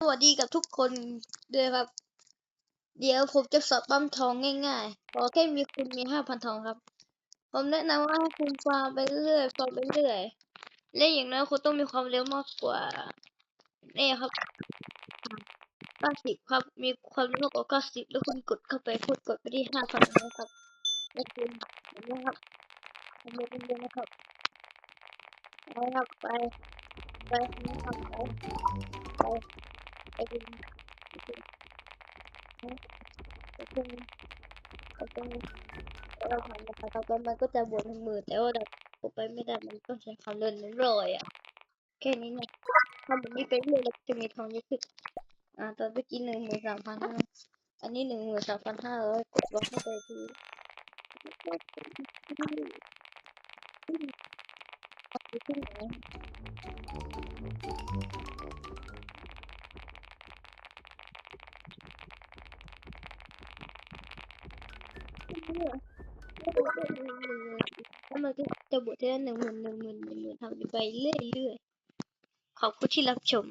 สวัสดีกับทุกคนด้วยครับเดี๋ยวผมจะสอบปั๊มทองง่ายๆขอแค่คุณมี5,000ทองครับผมแนะนำว่าให้คุณฟาร์มไปเรื่อยฟาร์มไปเรื่อยและอย่างน้อยคุณต้องมีความเร็วมากกว่านี่ครับ90ครับมีความเร็วมากกว่า90แล้วคุณกดเข้าไปคุณกดไปที่5,000นะครับแล้วคุณเห็นไหมครับผมเร็วนะครับไปครับไปนะครับไปไปไปไปไป เราทำนะคะต่อไปมันก็จะบวก10,000แต่ว่าเราไปไม่ได้มันต้องใช้ความเร็ว100อ่ะแค่นี้เนี่ยทำแบบนี้ไปเรื่อยเราจะมีทองเยอะขึ้นตอนเมื่อกี้13,000อันนี้13,500กดลงเข้าไปทีขึ้นไหนแล้วมันก็จะบวกได้10,000ทำไปเรื่อยๆขอบคุณที่รับชม